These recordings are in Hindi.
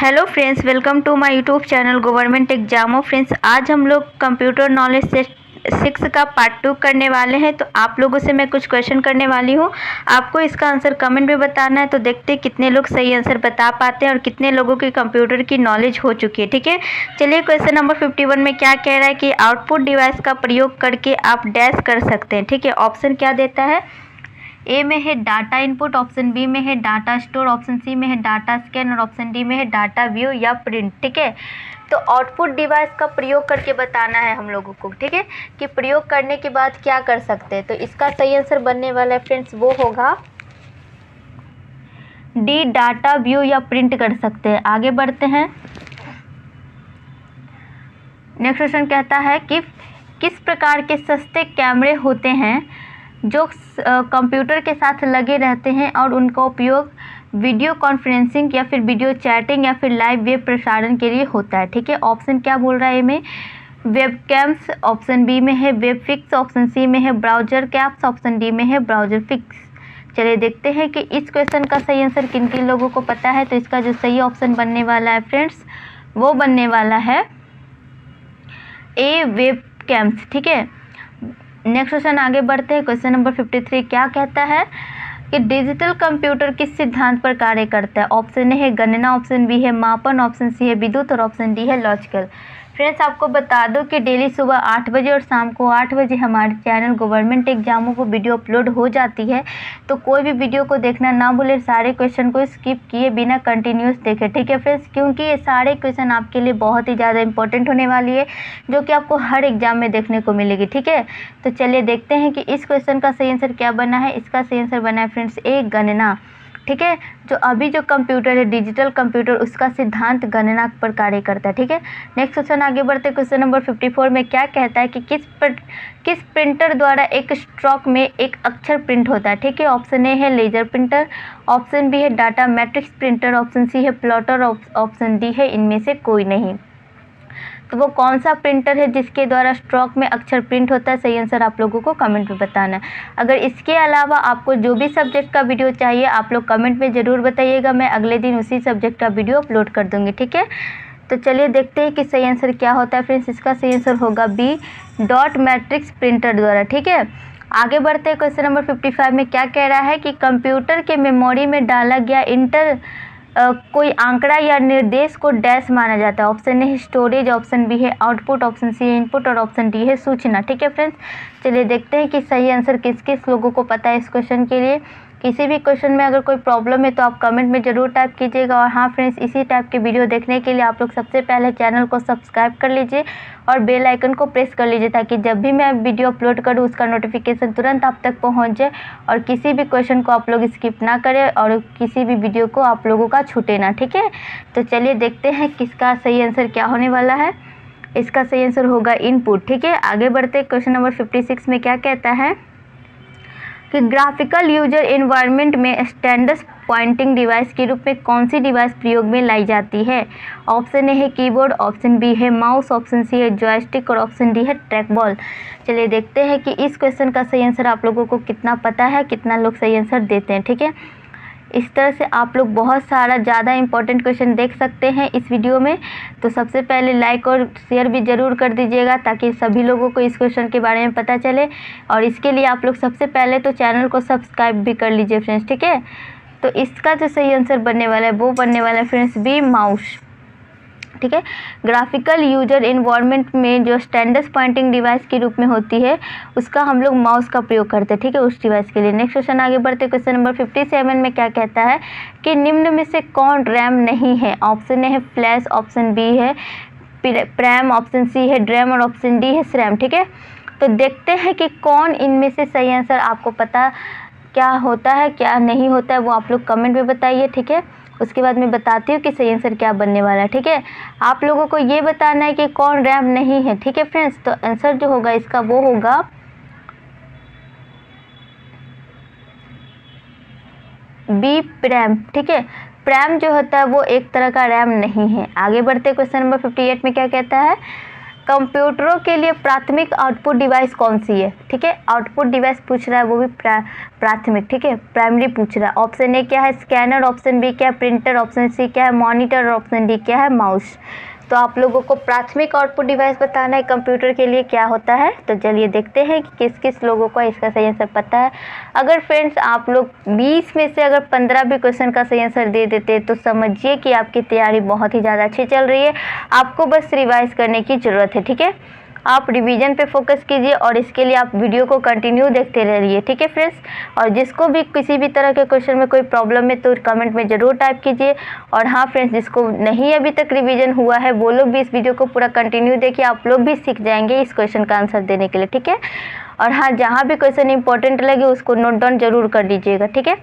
Hello friends, welcome to my YouTube channel government एग्जामो। फ्रेंड्स, आज हम लोग कंप्यूटर नॉलेज से 6 का पार्ट 2 करने वाले हैं। तो आप लोगों से मैं कुछ क्वेश्चन करने वाली हूं। आपको इसका आंसर कमेंट में बताना है। तो देखते हैं कितने लोग सही आंसर बता पाते हैं और कितने लोगों की कंप्यूटर की नॉलेज हो चुकी है। ठीक है, चलिए क्वेश्चन नंबर 51 में क्या कह रहा है कि आउटपुट डिवाइस का प्रयोग करके आप डैश कर सकते हैं। ठीक है, ऑप्शन क्या देता है? ए में है डाटा इनपुट, ऑप्शन बी में है डाटा स्टोर, ऑप्शन सी में है डाटा स्कैन और ऑप्शन डी में है डाटा व्यू या प्रिंट। ठीक है, तो आउटपुट डिवाइस का प्रयोग करके बताना है हम लोगों को। ठीक है, कि प्रयोग करने के बाद क्या कर सकते हैं। तो इसका सही आंसर बनने वाला है फ्रेंड्स, वो होगा डी, डाटा व्यू या प्रिंट कर सकते हैं। आगे बढ़ते हैं। नेक्स्ट क्वेश्चन कहता है कि किस प्रकार के सस्ते कैमरे होते हैं जो कंप्यूटर के साथ लगे रहते हैं और उनका उपयोग वीडियो कॉन्फ्रेंसिंग या फिर वीडियो चैटिंग या फिर लाइव वेब प्रसारण के लिए होता है। ठीक है, ऑप्शन क्या बोल रहा है? ए में वेब कैम्स, ऑप्शन बी में है वेब फिक्स, ऑप्शन सी में है ब्राउजर कैप्स, ऑप्शन डी में है ब्राउजर फिक्स। चलिए देखते हैं कि इस क्वेश्चन का सही आंसर किन किन लोगों को पता है। तो इसका जो सही ऑप्शन बनने वाला है फ्रेंड्स, वो बनने वाला है ए, वेब कैम्स। ठीक है, नेक्स्ट क्वेश्चन आगे बढ़ते हैं। क्वेश्चन नंबर 53 क्या कहता है कि डिजिटल कंप्यूटर किस सिद्धांत पर कार्य करता है? ऑप्शन ए है गणना, ऑप्शन बी है मापन, ऑप्शन सी है विद्युत और ऑप्शन डी है लॉजिकल। फ्रेंड्स, आपको बता दो कि डेली सुबह 8 बजे और शाम को 8 बजे हमारे चैनल गवर्नमेंट एग्जामों को वीडियो अपलोड हो जाती है। तो कोई भी वीडियो को देखना ना भूले, सारे क्वेश्चन को स्किप किए बिना कंटिन्यूस देखें। ठीक है फ्रेंड्स, क्योंकि ये सारे क्वेश्चन आपके लिए बहुत ही ज़्यादा इंपॉर्टेंट होने वाली है, जो कि आपको हर एग्जाम में देखने को मिलेगी। ठीक है, तो चलिए देखते हैं कि इस क्वेश्चन का सही आंसर क्या बना है। इसका सही आंसर बना है फ्रेंड्स ए, गणना। ठीक है, जो अभी जो कंप्यूटर है डिजिटल कंप्यूटर, उसका सिद्धांत गणना पर कार्य करता है। ठीक है, नेक्स्ट क्वेश्चन आगे बढ़ते। क्वेश्चन नंबर 54 में क्या कहता है कि किस प्रिंटर द्वारा एक स्ट्रोक में एक अक्षर प्रिंट होता है? ठीक है, ऑप्शन ए है लेजर प्रिंटर, ऑप्शन बी है data matrix printer, option C है प्लॉटर, ऑप्शन डी है इनमें से कोई नहीं। तो वो कौन सा प्रिंटर है जिसके द्वारा स्ट्रोक में अक्षर प्रिंट होता है? सही आंसर आप लोगों को कमेंट में बताना है। अगर इसके अलावा आपको जो भी सब्जेक्ट का वीडियो चाहिए, आप लोग कमेंट में ज़रूर बताइएगा। मैं अगले दिन उसी सब्जेक्ट का वीडियो अपलोड कर दूँगी। ठीक है, तो चलिए देखते हैं कि सही आंसर क्या होता है फ्रेंड्स। इसका सही आंसर होगा बी, डॉट मैट्रिक्स प्रिंटर द्वारा। ठीक है, आगे बढ़ते हैं। क्वेश्चन नंबर 55 में क्या कह रहा है कि कंप्यूटर के मेमोरी में डाला गया कोई आंकड़ा या निर्देश को डैश माना जाता है? ऑप्शन ए है स्टोरेज, ऑप्शन बी है आउटपुट, ऑप्शन सी है इनपुट और ऑप्शन डी है सूचना। ठीक है फ्रेंड्स, चलिए देखते हैं कि सही आंसर किस किस लोगों को पता है इस क्वेश्चन के लिए। किसी भी क्वेश्चन में अगर कोई प्रॉब्लम है तो आप कमेंट में ज़रूर टाइप कीजिएगा। और हाँ फ्रेंड्स, इसी टाइप के वीडियो देखने के लिए आप लोग सबसे पहले चैनल को सब्सक्राइब कर लीजिए और बेल आइकन को प्रेस कर लीजिए, ताकि जब भी मैं वीडियो अपलोड करूँ उसका नोटिफिकेशन तुरंत आप तक पहुँच जाए और किसी भी क्वेश्चन को आप लोग स्किप ना करें और किसी भी वीडियो को आप लोगों का छूटे ना। ठीक है, तो चलिए देखते हैं किसका सही आंसर क्या होने वाला है। इसका सही आंसर होगा इनपुट। ठीक है, आगे बढ़ते। क्वेश्चन नंबर 56 में क्या कहता है कि ग्राफिकल यूजर एनवायरनमेंट में स्टैंडर्ड पॉइंटिंग डिवाइस के रूप में कौन सी डिवाइस प्रयोग में लाई जाती है? ऑप्शन ए है कीबोर्ड, ऑप्शन बी है माउस, ऑप्शन सी है जॉयस्टिक और ऑप्शन डी है ट्रैक बॉल। चलिए देखते हैं कि इस क्वेश्चन का सही आंसर आप लोगों को कितना पता है, कितना लोग सही आंसर देते हैं। ठीक है, इस तरह से आप लोग बहुत सारा ज़्यादा इंपॉर्टेंट क्वेश्चन देख सकते हैं इस वीडियो में। तो सबसे पहले लाइक और शेयर भी ज़रूर कर दीजिएगा, ताकि सभी लोगों को इस क्वेश्चन के बारे में पता चले। और इसके लिए आप लोग सबसे पहले तो चैनल को सब्सक्राइब भी कर लीजिए फ्रेंड्स। ठीक है, तो इसका जो सही आंसर बनने वाला है वो बनने वाला है फ्रेंड्स बी, माउस। ठीक है, ग्राफिकल यूजर एनवायरनमेंट में जो स्टैंडर्ड पॉइंटिंग डिवाइस के रूप में होती है, उसका हम लोग माउस का प्रयोग करते हैं। ठीक है, उस डिवाइस के लिए। नेक्स्ट क्वेश्चन आगे बढ़ते। क्वेश्चन नंबर 57 में क्या कहता है कि निम्न में से कौन रैम नहीं है? ऑप्शन ए है फ्लैश, ऑप्शन बी है प्रैम, ऑप्शन सी है ड्रैम और ऑप्शन डी है स्रैम। ठीक है, तो देखते हैं कि कौन इनमें से सही आंसर आपको पता क्या होता है क्या नहीं होता है, वो आप लोग कमेंट में बताइए। ठीक है, उसके बाद मैं बताती हूँ कि सही आंसर क्या बनने वाला है। ठीक है, आप लोगों को ये बताना है कि कौन रैम नहीं है। ठीक है फ्रेंड्स, तो आंसर जो होगा इसका वो होगा बी, प्रैम। ठीक है, प्रैम जो होता है वो एक तरह का रैम नहीं है। आगे बढ़ते क्वेश्चन नंबर 58 में क्या कहता है कंप्यूटरों के लिए प्राथमिक आउटपुट डिवाइस कौन सी है? ठीक है, आउटपुट डिवाइस पूछ रहा है, वो भी प्राथमिक, ठीक है, प्राइमरी पूछ रहा है। ऑप्शन ए क्या है? स्कैनर। ऑप्शन बी क्या है? प्रिंटर। ऑप्शन सी क्या है? मॉनिटर। ऑप्शन डी क्या है? माउस। तो आप लोगों को प्राथमिक आउटपुट डिवाइस बताना है कंप्यूटर के लिए क्या होता है। तो चलिए देखते हैं कि किस किस लोगों को इसका सही आंसर पता है। अगर फ्रेंड्स आप लोग 20 में से अगर 15 भी क्वेश्चन का सही आंसर दे देते तो समझिए कि आपकी तैयारी बहुत ही ज़्यादा अच्छी चल रही है। आपको बस रिवाइज करने की ज़रूरत है, ठीक है। आप रिवीजन पे फोकस कीजिए और इसके लिए आप वीडियो को कंटिन्यू देखते रहिए, ठीक है फ्रेंड्स। और जिसको भी किसी भी तरह के क्वेश्चन में कोई प्रॉब्लम है तो कमेंट में ज़रूर टाइप कीजिए। और हाँ फ्रेंड्स, जिसको नहीं अभी तक रिवीजन हुआ है वो लोग भी इस वीडियो को पूरा कंटिन्यू देखिए, आप लोग भी सीख जाएंगे इस क्वेश्चन का आंसर देने के लिए, ठीक है। और हाँ, जहाँ भी क्वेश्चन इंपॉर्टेंट लगे उसको नोट डाउन जरूर कर लीजिएगा, ठीक है।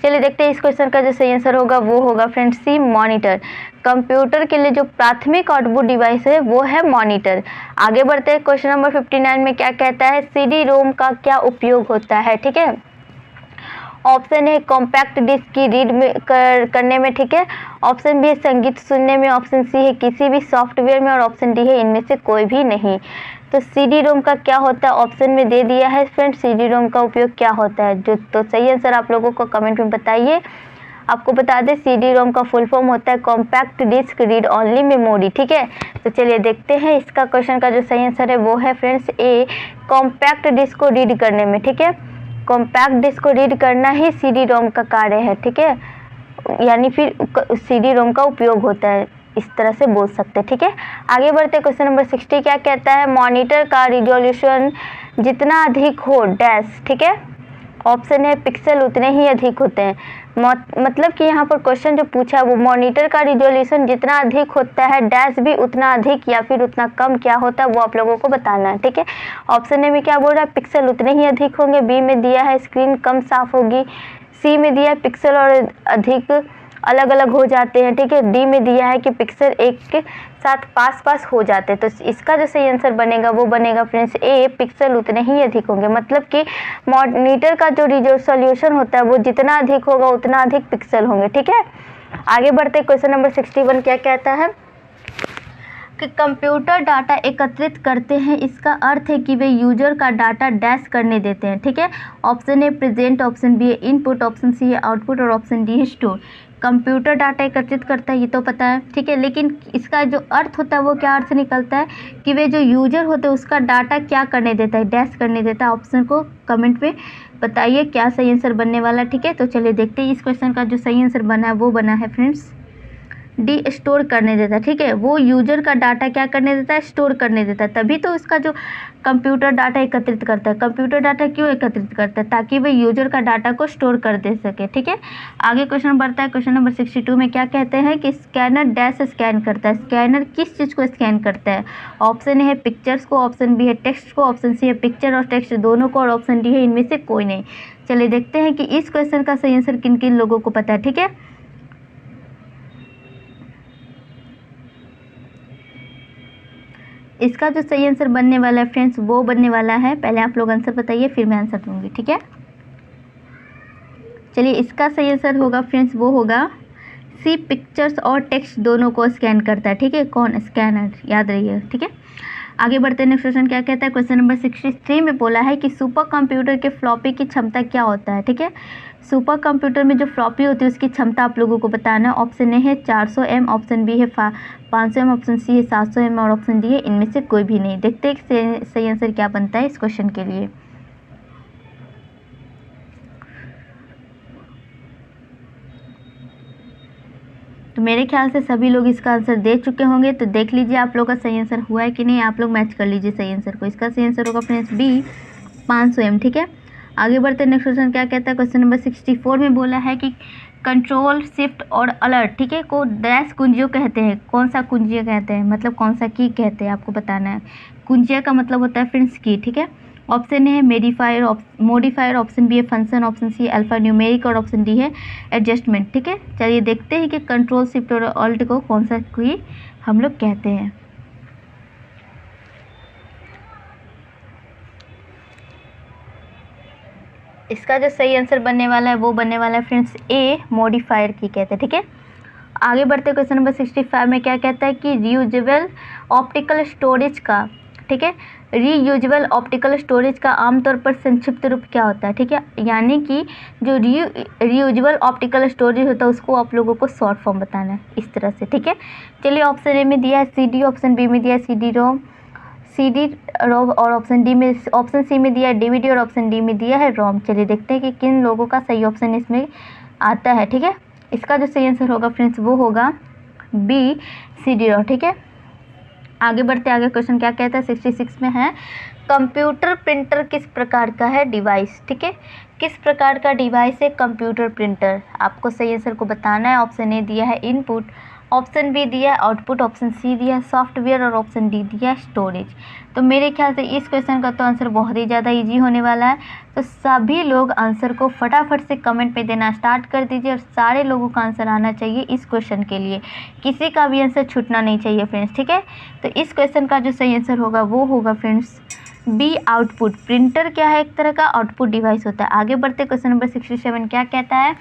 चलिए देखते हैं इस क्वेश्चन का जो सही आंसर होगा वो होगा फ्रेंड्स सी, मॉनिटर। कंप्यूटर के लिए जो प्राथमिक आउटपुट डिवाइस है वो है मॉनिटर। आगे बढ़ते हैं, क्वेश्चन नंबर 59 में क्या कहता है? सीडी रोम का क्या उपयोग होता है, ठीक है। ऑप्शन है कॉम्पैक्ट डिस्क की रीड में करने में, ठीक है। ऑप्शन बी है संगीत सुनने में। ऑप्शन सी है किसी भी सॉफ्टवेयर में। और ऑप्शन डी है इनमें से कोई भी नहीं। तो सीडी रोम का क्या होता है ऑप्शन में दे दिया है फ्रेंड्स, सीडी रोम का उपयोग क्या होता है। जो तो सही आंसर आप लोगों को कमेंट में बताइए। आपको बता दें सीडी रोम का फुल फॉर्म होता है compact disc read only memory, ठीक है। तो चलिए देखते हैं इसका क्वेश्चन का जो सही आंसर है वो है फ्रेंड्स ए, कॉम्पैक्ट डिस्क को रीड करने में, ठीक है। कॉम्पैक्ट डिस्क को रीड करना ही सीडी रोम का कार्य है, ठीक है। यानी फिर सीडी रोम का उपयोग होता है, इस तरह से बोल सकते हैं, ठीक है। आगे बढ़ते क्वेश्चन नंबर 60 क्या कहता है? मॉनिटर का रिजोल्यूशन जितना अधिक हो डैश, ठीक है। ऑप्शन है पिक्सल उतने ही अधिक होते हैं। मतलब कि यहाँ पर क्वेश्चन जो पूछा है वो मॉनिटर का रिजोल्यूशन जितना अधिक होता है डैश भी उतना अधिक या फिर उतना कम क्या होता है वो आप लोगों को बताना है, ठीक है। ऑप्शन ए में क्या बोल रहा है? पिक्सल उतने ही अधिक होंगे। बी में दिया है स्क्रीन कम साफ होगी। सी में दिया है पिक्सल और अधिक अलग अलग हो जाते हैं, ठीक है। डी में दिया है कि पिक्सल एक के साथ पास पास हो जाते हैं। तो इसका जो सही आंसर बनेगा वो बनेगा फ्रेंड्स ए, पिक्सल उतने ही अधिक होंगे। मतलब कि मॉनिटर का जो रिजोल्यूशन होता है वो जितना अधिक होगा उतना अधिक पिक्सल होंगे, ठीक है। आगे बढ़ते क्वेश्चन नंबर 61 क्या कहता है कि कंप्यूटर डाटा एकत्रित करते हैं, इसका अर्थ है कि वे यूजर का डाटा डैश करने देते हैं, ठीक है। Option A present. Option B है इनपुट। ऑप्शन सी है आउटपुट। और ऑप्शन डी है स्टोर। कंप्यूटर डाटा एकत्रित करता है ये तो पता है, ठीक है। लेकिन इसका जो अर्थ होता है वो क्या अर्थ निकलता है कि वे जो यूजर होते हैं उसका डाटा क्या करने देता है? डैश करने देता है। ऑप्शन को कमेंट में बताइए क्या सही आंसर बनने वाला, ठीक है। तो चलिए देखते हैं इस क्वेश्चन का जो सही आंसर बना है वो बना है फ्रेंड्स डी, स्टोर करने देता है, ठीक है। वो यूजर का डाटा क्या करने देता है? स्टोर करने देता है। तभी तो इसका जो कंप्यूटर डाटा एकत्रित करता है। कंप्यूटर डाटा क्यों एकत्रित करता है? ताकि वे यूजर का डाटा को स्टोर कर दे सके, ठीक है। आगे क्वेश्चन बढ़ता है, क्वेश्चन नंबर 62 में क्या कहते हैं कि स्कैनर डैश स्कैन करता है। स्कैनर किस चीज़ को स्कैन करता है? ऑप्शन है पिक्चर्स को। ऑप्शन बी है टेक्स्ट को। ऑप्शन सी है पिक्चर और टेक्स्ट दोनों को। और ऑप्शन डी है इनमें से कोई नहीं। चलिए देखते हैं कि इस क्वेश्चन का सही आंसर किन किन लोगों को पता है, ठीक है। इसका जो सही आंसर बनने वाला है फ्रेंड्स वो बनने वाला है, पहले आप लोग आंसर बताइए फिर मैं आंसर दूंगी, ठीक है। चलिए इसका सही आंसर होगा फ्रेंड्स वो होगा सी, पिक्चर्स और टेक्स्ट दोनों को स्कैन करता है, ठीक है। कौन? स्कैनर, याद रहिए, ठीक है। आगे बढ़ते हैं, नेक्स्ट क्वेश्चन क्या कहता है? क्वेश्चन नंबर 63 में बोला है कि सुपर कंप्यूटर के फ्लॉपी की क्षमता क्या होता है, ठीक है। सुपर कंप्यूटर में जो फ्लॉपी होती है उसकी क्षमता आप लोगों को बताना। ऑप्शन ए है 400 M। ऑप्शन बी है 500 M। ऑप्शन सी है 700 M। और ऑप्शन डी है इनमें से कोई भी नहीं। देखते हैं सही आंसर क्या बनता है इस क्वेश्चन के लिए। तो मेरे ख्याल से सभी लोग इसका आंसर दे चुके होंगे। तो देख लीजिए आप लोग का सही आंसर हुआ है कि नहीं, आप लोग मैच कर लीजिए सही आंसर को। इसका सही आंसर होगा फ्रेंड्स बी, 500 M, ठीक है। आगे बढ़ते नेक्स्ट क्वेश्चन क्या कहता है? क्वेश्चन नंबर 64 में बोला है कि कंट्रोल शिफ्ट और अलर्ट, ठीक है, को डैश कुंजियों कहते हैं। कौन सा कुंजियाँ कहते हैं? मतलब कौन सा की कहते हैं आपको बताना है। कुंजिया का मतलब होता है फ्रेंड्स की, ठीक है। ऑप्शन ए है मोडिफायर। ऑप्शन बी है फंक्शन। ऑप्शन सी है अल्फा न्यूमेरिक। और ऑप्शन डी है एडजस्टमेंट, ठीक है। चलिए देखते हैं कि कंट्रोल शिफ्ट और अल्ट को कौन सा की हम लोग कहते हैं। इसका जो सही आंसर बनने वाला है वो बनने वाला है फ्रेंड्स ए, मॉडिफायर की कहते हैं, ठीक है। आगे बढ़ते क्वेश्चन नंबर 65 में क्या कहता है कि रीयूजेबल ऑप्टिकल स्टोरेज का, ठीक है, रीयूजेबल ऑप्टिकल स्टोरेज का आमतौर पर संक्षिप्त रूप क्या होता है, ठीक है, यानी कि जो रीयूजेबल ऑप्टिकल स्टोरेज होता है उसको आप लोगों को शॉर्ट फॉर्म बताना है इस तरह से, ठीक है। चलिए ऑप्शन ए में दिया है CD, ऑप्शन बी में दिया है CD रोम और ऑप्शन सी में दिया है DVD और ऑप्शन डी में दिया है रोम। चलिए देखते हैं कि किन लोगों का सही ऑप्शन इसमें आता है, ठीक है। इसका जो सही आंसर होगा फ्रेंड्स वो होगा बी CD रोम, ठीक है। आगे बढ़ते आगे क्वेश्चन क्या कहता है 66 में है कंप्यूटर प्रिंटर किस प्रकार का है डिवाइस, ठीक है, किस प्रकार का डिवाइस है कंप्यूटर प्रिंटर। आपको सही आंसर को बताना है। ऑप्शन ए दिया है इनपुट, ऑप्शन बी दिया है आउटपुट, ऑप्शन सी दिया है सॉफ्टवेयर और ऑप्शन डी दिया है स्टोरेज। तो मेरे ख्याल से इस क्वेश्चन का तो आंसर बहुत ही ज़्यादा इजी होने वाला है। तो सभी लोग आंसर को फटाफट से कमेंट पे देना स्टार्ट कर दीजिए और सारे लोगों का आंसर आना चाहिए इस क्वेश्चन के लिए, किसी का भी आंसर छूटना नहीं चाहिए फ्रेंड्स, ठीक है। तो इस क्वेश्चन का जो सही आंसर होगा वो होगा फ्रेंड्स बी आउटपुट। प्रिंटर क्या है, एक तरह का आउटपुट डिवाइस होता है। आगे बढ़ते क्वेश्चन नंबर 67 क्या कहता है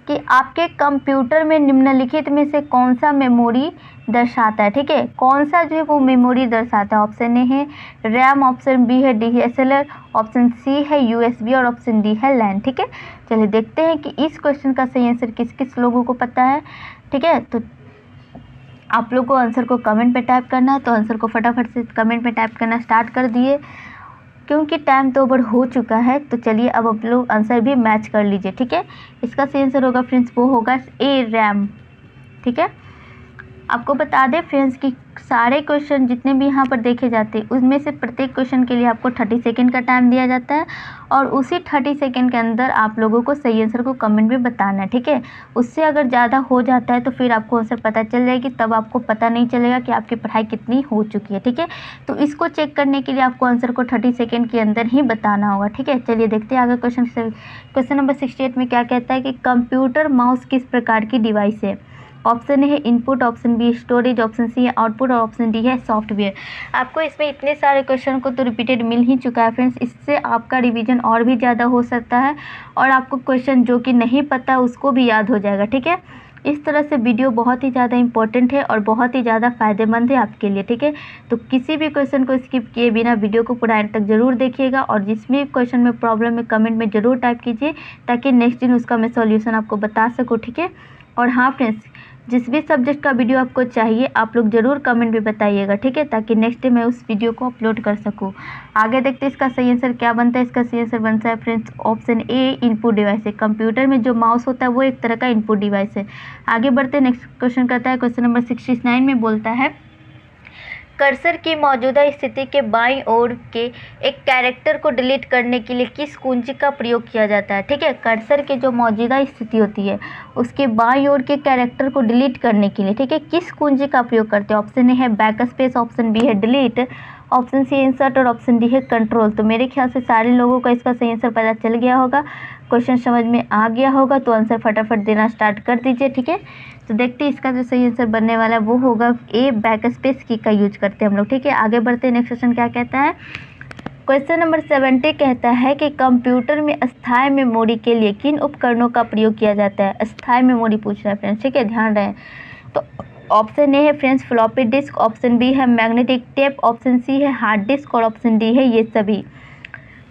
कि आपके कंप्यूटर में निम्नलिखित में से कौन सा मेमोरी दर्शाता है, ठीक है, कौन सा जो है वो मेमोरी दर्शाता है। ऑप्शन ए है रैम, ऑप्शन बी है DSLR, ऑप्शन सी है USB और ऑप्शन डी है लैन, ठीक है। चलिए देखते हैं कि इस क्वेश्चन का सही आंसर किस किस लोगों को पता है, ठीक है। तो आप लोग को आंसर को कमेंट पे टाइप करना है, तो आंसर को फटाफट से कमेंट पे टाइप करना स्टार्ट कर दिए क्योंकि टाइम तो ओवर हो चुका है। तो चलिए अब आप लोग आंसर भी मैच कर लीजिए, ठीक है। इसका सही आंसर होगा फ्रेंड्स वो होगा ए रैम, ठीक है। आपको बता दें फ्रेंड्स कि सारे क्वेश्चन जितने भी यहाँ पर देखे जाते हैं उसमें से प्रत्येक क्वेश्चन के लिए आपको 30 सेकंड का टाइम दिया जाता है और उसी 30 सेकंड के अंदर आप लोगों को सही आंसर को कमेंट में बताना है, ठीक है। उससे अगर ज़्यादा हो जाता है तो फिर आपको आंसर पता चल जाएगी, तब आपको पता नहीं चलेगा कि आपकी पढ़ाई कितनी हो चुकी है, ठीक है। तो इसको चेक करने के लिए आपको आंसर को 30 सेकेंड के अंदर ही बताना होगा, ठीक है। चलिए देखते हैं आगे क्वेश्चन नंबर 68 में क्या कहता है कि कंप्यूटर माउस किस प्रकार की डिवाइस है। ऑप्शन ए है input, option B storage, option C है आउटपुट और ऑप्शन डी है सॉफ्टवेयर। आपको इसमें इतने सारे क्वेश्चन को तो रिपीटेड मिल ही चुका है फ्रेंड्स, इससे आपका रिवीजन और भी ज़्यादा हो सकता है और आपको क्वेश्चन जो कि नहीं पता उसको भी याद हो जाएगा, ठीक है। इस तरह से वीडियो बहुत ही ज़्यादा इंपॉर्टेंट है और बहुत ही ज़्यादा फ़ायदेमंद है आपके लिए, ठीक है। तो किसी भी क्वेश्चन को स्किप किए बिना वीडियो को पूरा एंड तक ज़रूर देखिएगा और जिसमें क्वेश्चन में प्रॉब्लम है कमेंट में ज़रूर टाइप कीजिए ताकि नेक्स्ट दिन उसका मैं सॉल्यूशन आपको बता सकूँ, ठीक है। और हाँ फ्रेंड्स, जिस भी सब्जेक्ट का वीडियो आपको चाहिए आप लोग ज़रूर कमेंट में बताइएगा, ठीक है, ताकि नेक्स्ट डे मैं उस वीडियो को अपलोड कर सकूं। आगे देखते हैं इसका सही आंसर क्या बनता है। इसका सही आंसर बनता है friends option A input device है। कंप्यूटर में जो माउस होता है वो एक तरह का इनपुट डिवाइस है। आगे बढ़ते नेक्स्ट क्वेश्चन करता है, क्वेश्चन नंबर 69 में बोलता है कर्सर की मौजूदा स्थिति के बाईं ओर के एक कैरेक्टर को डिलीट करने के लिए किस कुंजी का प्रयोग किया जाता है, ठीक है। कर्सर की जो मौजूदा स्थिति होती है उसके बाईं ओर के कैरेक्टर को डिलीट करने के लिए, ठीक है, किस कुंजी का प्रयोग करते हैं। ऑप्शन ए है बैक स्पेस, ऑप्शन बी है डिलीट, ऑप्शन सी इंसर्ट और ऑप्शन डी है कंट्रोल। तो मेरे ख्याल से सारे लोगों को इसका सही आंसर पता चल गया होगा, क्वेश्चन समझ में आ गया होगा, तो आंसर फटाफट देना स्टार्ट कर दीजिए, ठीक है। तो देखते हैं इसका जो सही आंसर बनने वाला है वो होगा ए बैक स्पेस की का यूज करते हैं हम लोग, ठीक है। आगे बढ़ते हैं नेक्स्ट क्वेश्चन क्या कहता है। क्वेश्चन नंबर 70 कहता है कि कंप्यूटर में अस्थायी मेमोरी के लिए किन उपकरणों का प्रयोग किया जाता है। अस्थायी मेमोरी पूछ रहा है फ्रेंड्स, ठीक है, ध्यान रहे। तो ऑप्शन ए है friends floppy disk, option B है मैग्नेटिक टेप, ऑप्शन सी है हार्ड डिस्क और ऑप्शन डी है ये सभी।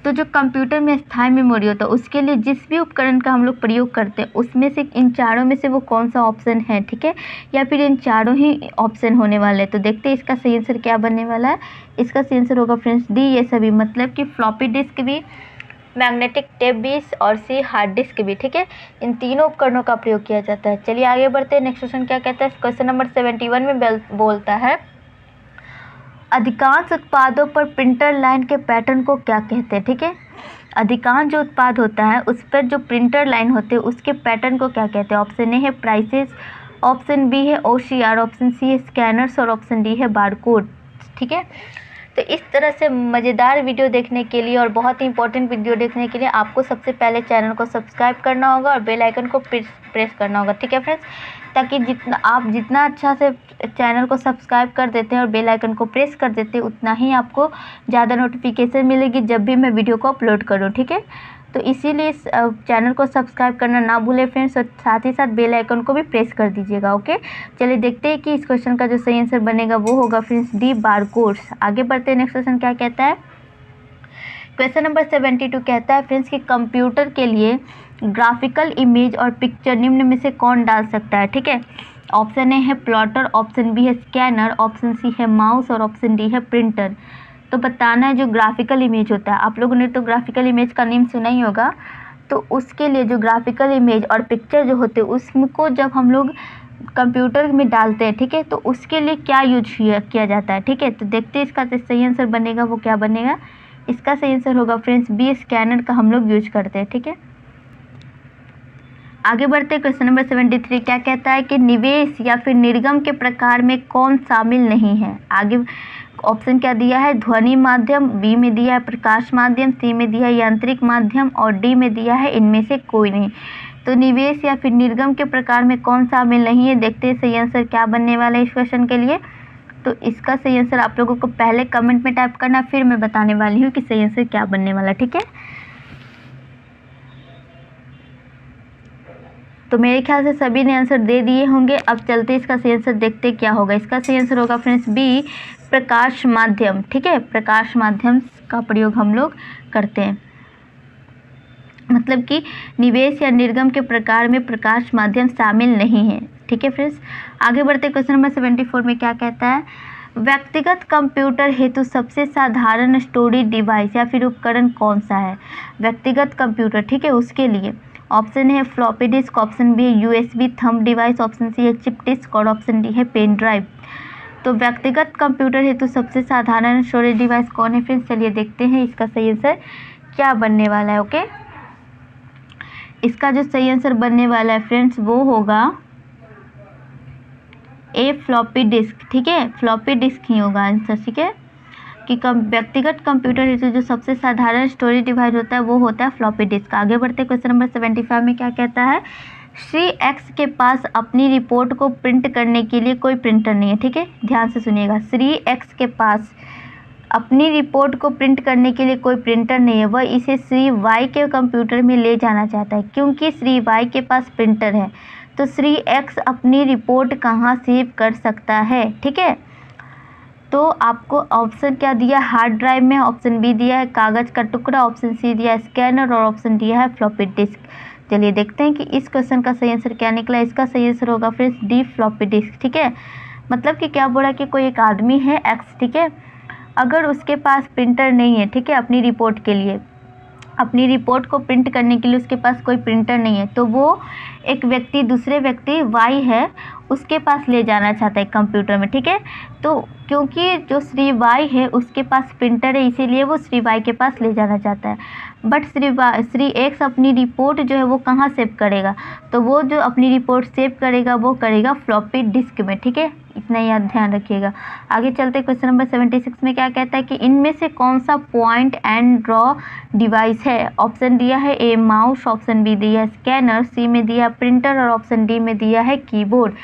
तो जो कंप्यूटर में अस्थायी मेमोरी होता है उसके लिए जिस भी उपकरण का हम लोग प्रयोग करते हैं उसमें से इन चारों में से वो कौन सा ऑप्शन है, ठीक है, या फिर इन चारों ही ऑप्शन होने वाले हैं। तो देखते हैं इसका सही आंसर क्या बनने वाला है। इसका सही आंसर होगा फ्रेंड्स डी ये सभी, मतलब कि फ्लॉपी डिस्क भी, मैग्नेटिक टेप भी और सी हार्ड डिस्क भी, ठीक है, इन तीनों उपकरणों का प्रयोग किया जाता है। चलिए आगे बढ़ते हैं। नेक्स्ट क्वेश्चन क्या कहता है। क्वेश्चन नंबर 71 में बोलता है अधिकांश उत्पादों पर प्रिंटर लाइन के पैटर्न को क्या कहते हैं, ठीक है। अधिकांश जो उत्पाद होता है उस पर जो प्रिंटर लाइन होते हैं उसके पैटर्न को क्या कहते हैं। ऑप्शन ए है प्राइसेस, ऑप्शन बी है OCR, ऑप्शन सी है स्कैनर्स और ऑप्शन डी है बारकोड, ठीक है। तो इस तरह से मज़ेदार वीडियो देखने के लिए और बहुत ही इंपॉर्टेंट वीडियो देखने के लिए आपको सबसे पहले चैनल को सब्सक्राइब करना होगा और बेल आइकन को प्रेस करना होगा, ठीक है फ्रेंड्स, ताकि जितना अच्छा से चैनल को सब्सक्राइब कर देते हैं और बेल आइकन को प्रेस कर देते हैं उतना ही आपको ज़्यादा नोटिफिकेशन मिलेगी जब भी मैं वीडियो को अपलोड करूँ, ठीक है। तो इसीलिए इस चैनल को सब्सक्राइब करना ना भूलें फ्रेंड्स, और साथ ही साथ बेल आइकन को भी प्रेस कर दीजिएगा। ओके, चलिए देखते हैं कि इस क्वेश्चन का जो सही आंसर बनेगा वो होगा फ्रेंड्स डी, बारकोड्स। आगे बढ़ते हैं, नेक्स्ट क्वेश्चन क्या कहता है। क्वेश्चन नंबर 72 कहता है फ्रेंड्स कि कंप्यूटर के लिए ग्राफिकल इमेज और पिक्चर निम्न में से कौन डाल सकता है। ठीक है, ऑप्शन ए है प्लॉटर, ऑप्शन बी है स्कैनर, ऑप्शन सी है माउस और ऑप्शन डी है प्रिंटर। तो बताना है जो ग्राफिकल इमेज होता है, आप लोगों ने तो ग्राफिकल इमेज का नेम सुना ही होगा। तो उसके लिए जो ग्राफिकल इमेज और पिक्चर जो होते हैं उसको जब हम लोग कंप्यूटर में डालते हैं, ठीक है, तो उसके लिए क्या यूज किया जाता है। ठीक है, तो देखते हैं इसका सही आंसर बनेगा वो क्या बनेगा। इसका सही आंसर होगा फ्रेंड्स बी, स्कैनर का हम लोग यूज करते हैं। ठीक है, आगे बढ़ते क्वेश्चन नंबर 73 क्या कहता है कि निवेश या फिर निर्गम के प्रकार में कौन शामिल नहीं है। आगे ऑप्शन क्या दिया है, ध्वनि माध्यम, बी में दिया है प्रकाश माध्यम, सी में दिया है यांत्रिक माध्यम और डी में दिया है इनमें से कोई नहीं। तो निवेश या फिर निर्गम के प्रकार में कौन शामिल नहीं है, देखते हैं सही आंसर क्या बनने वाला है इस क्वेश्चन के लिए। तो इसका सही आंसर आप लोगों को पहले कमेंट में टाइप करना, फिर मैं बताने वाली हूँ कि सही आंसर क्या बनने वाला। ठीक है, तो मेरे ख्याल से सभी ने आंसर दे दिए होंगे। अब चलते इसका सही आंसर देखते क्या होगा। इसका सही आंसर होगा फ्रेंड्स बी, प्रकाश माध्यम। ठीक है, प्रकाश माध्यम का प्रयोग हम लोग करते हैं, मतलब कि निवेश या निर्गम के प्रकार में प्रकाश माध्यम शामिल नहीं है। ठीक है फ्रेंड्स, आगे बढ़ते क्वेश्चन नंबर 74 में क्या कहता है, व्यक्तिगत कंप्यूटर हेतु सबसे साधारण स्टोरेज डिवाइस या फिर उपकरण कौन सा है। व्यक्तिगत कंप्यूटर, ठीक है, उसके लिए ऑप्शन है फ्लॉपी डिस्क, ऑप्शन बी है USB thumb device, option C है चिप डिस्क और ऑप्शन डी है पेन ड्राइव। तो व्यक्तिगत कंप्यूटर हेतु सबसे साधारण स्टोरेज डिवाइस कौन है फ्रेंड्स, चलिए देखते हैं इसका सही आंसर क्या बनने वाला है। ओके, इसका जो सही आंसर बनने वाला है फ्रेंड्स वो होगा ए, फ्लॉपी डिस्क। ठीक है, फ्लॉपी डिस्क ही होगा आंसर। ठीक है, कि व्यक्तिगत कंप्यूटर हेतु जो सबसे साधारण स्टोरेज डिवाइस होता है वो होता है फ्लॉपी डिस्क। आगे बढ़ते क्वेश्चन नंबर 75 में क्या कहता है, श्री एक्स के पास अपनी रिपोर्ट को प्रिंट करने के लिए कोई प्रिंटर नहीं है। ठीक है, ध्यान से सुनिएगा, श्री एक्स के पास अपनी रिपोर्ट को प्रिंट करने के लिए कोई प्रिंटर नहीं है, वह इसे श्री वाई के कंप्यूटर में ले जाना चाहता है। क्योंकि श्री वाई के पास प्रिंटर है तो श्री एक्स अपनी रिपोर्ट कहाँ सेव कर सकता है। ठीक है, तो आपको ऑप्शन क्या दिया, हार्ड ड्राइव में, ऑप्शन बी दिया है कागज़ का टुकड़ा, ऑप्शन सी दिया है स्कैनर और ऑप्शन दिया है फ्लॉपी डिस्क। चलिए देखते हैं कि इस क्वेश्चन का सही आंसर क्या निकला। इसका सही आंसर होगा फ्रेंड्स डी, फ्लॉपी डिस्क। ठीक है, मतलब कि क्या बोला कि कोई एक आदमी है एक्स, ठीक है, अगर उसके पास प्रिंटर नहीं है, ठीक है, अपनी रिपोर्ट के लिए, अपनी रिपोर्ट को प्रिंट करने के लिए उसके पास कोई प्रिंटर नहीं है, तो वो एक व्यक्ति, दूसरे व्यक्ति वाई है, उसके पास ले जाना चाहता है कंप्यूटर में। ठीक है, तो क्योंकि जो श्री वाई है उसके पास प्रिंटर है, इसीलिए वो श्री वाई के पास ले जाना चाहता है। बट श्री एक्स अपनी रिपोर्ट जो है वो कहाँ सेव करेगा, तो वो जो अपनी रिपोर्ट सेव करेगा वो करेगा फ्लॉपी डिस्क में। ठीक है, इतना याद ध्यान रखिएगा। आगे चलते क्वेश्चन नंबर 76 में क्या कहता है कि इनमें से कौन सा पॉइंट एंड ड्रॉ डिवाइस है। ऑप्शन दिया है ए, माउस, ऑप्शन बी दिया है स्कैनर, सी में दिया है प्रिंटर और ऑप्शन डी में दिया है कीबोर्ड।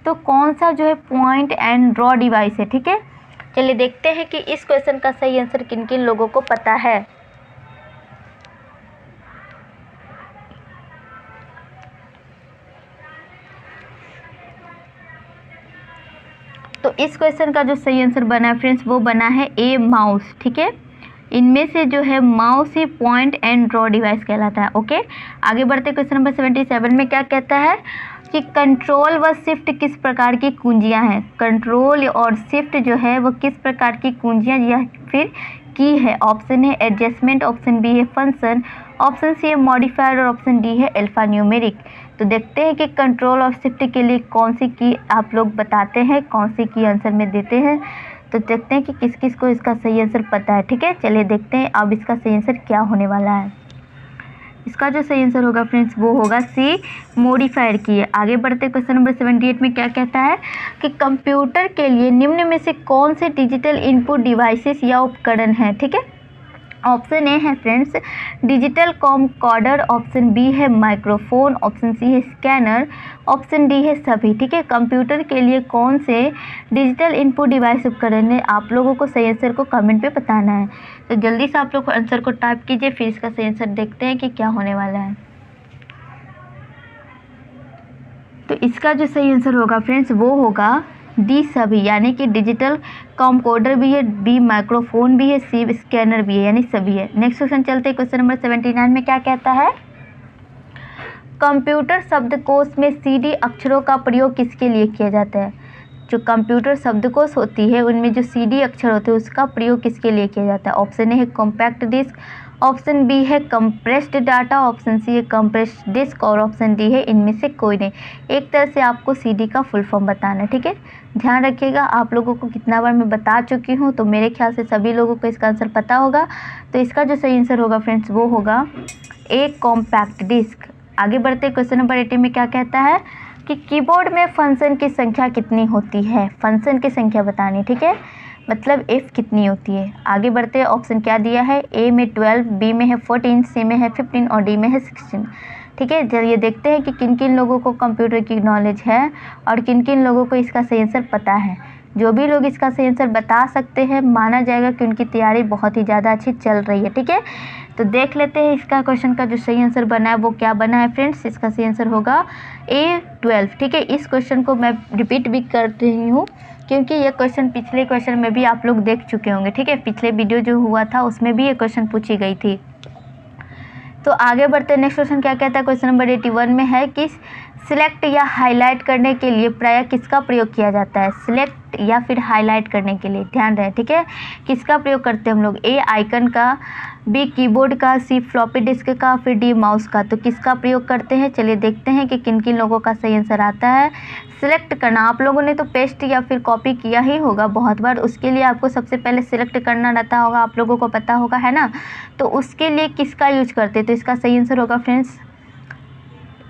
तो कौन सा जो है पॉइंट एंड ड्रॉ डिवाइस है। ठीक है, चलिए देखते हैं कि इस क्वेश्चन का सही आंसर किन किन लोगों को पता है। तो इस क्वेश्चन का जो सही आंसर बना है फ्रेंड्स वो बना है ए, माउस। ठीक है, इनमें से जो है mouse he point and draw device कहलाता है। ओके, आगे बढ़ते क्वेश्चन नंबर 77 में क्या कहता है कि कंट्रोल व शिफ्ट किस प्रकार की कुंजियां हैं। कंट्रोल और शिफ्ट जो है वो किस प्रकार की कुंजियां या फिर की है। ऑप्शन है एडजस्टमेंट, ऑप्शन बी है फंक्शन, ऑप्शन सी है मॉडिफायर और ऑप्शन डी है अल्फा न्यूमेरिक। तो देखते हैं कि कंट्रोल और शिफ्ट के लिए कौन सी की आप लोग बताते हैं, कौन सी की आंसर में देते हैं। तो देखते हैं कि किस किस को इसका सही आंसर पता है। ठीक है, चलिए देखते हैं अब इसका सही आंसर क्या होने वाला है। इसका जो सही आंसर होगा फ्रेंड्स वो होगा सी, मॉडिफायर की है। आगे बढ़ते क्वेश्चन नंबर 78 में क्या कहता है कि कंप्यूटर के लिए निम्न में से कौन से डिजिटल इनपुट डिवाइसेस या उपकरण हैं। ठीक है, ऑप्शन ए है फ्रेंड्स डिजिटल कॉमकॉर्डर, ऑप्शन बी है माइक्रोफोन, ऑप्शन सी है स्कैनर, ऑप्शन डी है सभी। ठीक है, कंप्यूटर के लिए कौन से डिजिटल इनपुट डिवाइस उपकरण है, आप लोगों को सही आंसर को कमेंट पे बताना है। तो जल्दी से आप लोग आंसर को टाइप कीजिए, फिर इसका सही आंसर देखते हैं कि क्या होने वाला है। तो इसका जो सही आंसर होगा फ्रेंड्स वो होगा डी सभी, यानी कि डिजिटल कॉमकोडर भी है, बी माइक्रोफोन भी है, सी स्कैनर भी है, यानी सभी है। नेक्स्ट क्वेश्चन चलते हैं, क्वेश्चन नंबर 79 में क्या कहता है, कंप्यूटर शब्दकोश में सीडी अक्षरों का प्रयोग किसके लिए किया जाता है। जो कंप्यूटर शब्दकोश होती है उनमें जो सीडी अक्षर होते हैं उसका प्रयोग किसके लिए किया जाता है। ऑप्शन ए है कॉम्पैक्ट डिस्क, ऑप्शन बी है कंप्रेस्ड डाटा, ऑप्शन सी है कंप्रेस्ड डिस्क और ऑप्शन डी है इनमें से कोई नहीं। एक तरह से आपको सीडी का फुल फॉर्म बताना है। ठीक है, ध्यान रखिएगा, आप लोगों को कितना बार मैं बता चुकी हूँ, तो मेरे ख्याल से सभी लोगों को इसका आंसर पता होगा। तो इसका जो सही आंसर होगा फ्रेंड्स वो होगा ए कॉम्पैक्ट डिस्क। आगे बढ़ते क्वेश्चन नंबर 80 में क्या कहता है कि कीबोर्ड में फंक्शन की संख्या कितनी होती है, फंक्शन की संख्या बतानी। ठीक है, मतलब एफ कितनी होती है। आगे बढ़ते ऑप्शन क्या दिया है, ए में 12, बी में है 14, सी में है 15 और डी में है 16। ठीक है, चलिए देखते हैं कि किन किन लोगों को कंप्यूटर की नॉलेज है और किन किन लोगों को इसका सही आंसर पता है। जो भी लोग इसका सही आंसर बता सकते हैं माना जाएगा कि उनकी तैयारी बहुत ही ज़्यादा अच्छी चल रही है। ठीक है, तो देख लेते हैं इसका क्वेश्चन का जो सही आंसर बना है वो क्या बना है फ्रेंड्स। इसका सही आंसर होगा A12। ठीक है, इस क्वेश्चन को मैं रिपीट भी कर रही हूँ क्योंकि ये क्वेश्चन पिछले क्वेश्चन में भी आप लोग देख चुके होंगे। ठीक है, पिछले वीडियो जो हुआ था उसमें भी ये क्वेश्चन पूछी गई थी। तो आगे बढ़ते नेक्स्ट क्वेश्चन क्या कहता है, क्वेश्चन नंबर 81 में है कि सिलेक्ट या हाईलाइट करने के लिए प्रायः किसका प्रयोग किया जाता है। सिलेक्ट या फिर हाईलाइट करने के लिए ध्यान रहे। ठीक है, किसका प्रयोग करते हैं हम लोग, ए आइकन का, बी कीबोर्ड का, सी फ्लॉपी डिस्क का, फिर डी माउस का। तो किसका प्रयोग करते हैं, चलिए देखते हैं कि किन किन लोगों का सही आंसर आता है। सिलेक्ट करना, आप लोगों ने तो पेस्ट या फिर कॉपी किया ही होगा बहुत बार, उसके लिए आपको सबसे पहले सिलेक्ट करना रहता होगा, आप लोगों को पता होगा, है ना। तो उसके लिए किसका यूज करते हैं, तो इसका सही आंसर होगा फ्रेंड्स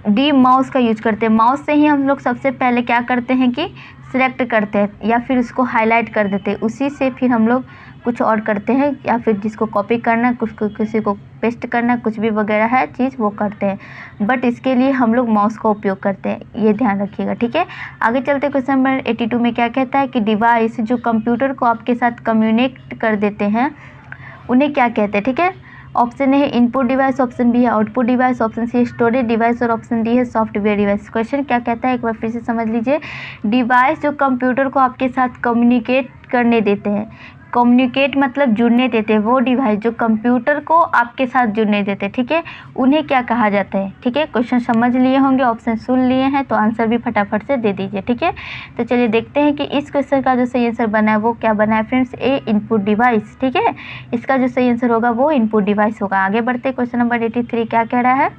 डी माउस का यूज करते हैं। माउस से ही हम लोग सबसे पहले क्या करते हैं कि सिलेक्ट करते हैं या फिर उसको हाईलाइट कर देते हैं, उसी से फिर हम लोग कुछ और करते हैं या फिर जिसको कॉपी करना, कुछ को किसी को पेस्ट करना, कुछ भी वगैरह है चीज़ वो करते हैं, बट इसके लिए हम लोग माउस का उपयोग करते हैं, ये ध्यान रखिएगा। ठीक है, आगे चलते क्वेश्चन नंबर 82 में क्या कहता है कि डिवाइस जो कंप्यूटर को आपके साथ कम्युनिकेट कर देते हैं उन्हें क्या कहते हैं। ठीक है, ऑप्शन ए है इनपुट डिवाइस, ऑप्शन बी है आउटपुट डिवाइस, ऑप्शन सी है स्टोरेज डिवाइस और ऑप्शन डी है सॉफ्टवेयर डिवाइस। क्वेश्चन क्या कहता है एक बार फिर से समझ लीजिए, डिवाइस जो कंप्यूटर को आपके साथ कम्युनिकेट करने देते हैं, कम्युनिकेट मतलब जुड़ने देते हैं, वो डिवाइस जो कंप्यूटर को आपके साथ जुड़ने देते हैं, ठीक है, उन्हें क्या कहा जाता है। ठीक है, क्वेश्चन समझ लिए होंगे, ऑप्शन सुन लिए हैं, तो आंसर भी फटाफट से दे दीजिए। ठीक है, तो चलिए देखते हैं कि इस क्वेश्चन का जो सही आंसर बना है वो क्या बना है फ्रेंड्स, ए इनपुट डिवाइस। ठीक है, इसका जो सही आंसर होगा वो इनपुट डिवाइस होगा। आगे बढ़ते क्वेश्चन नंबर 83 क्या कह रहा है,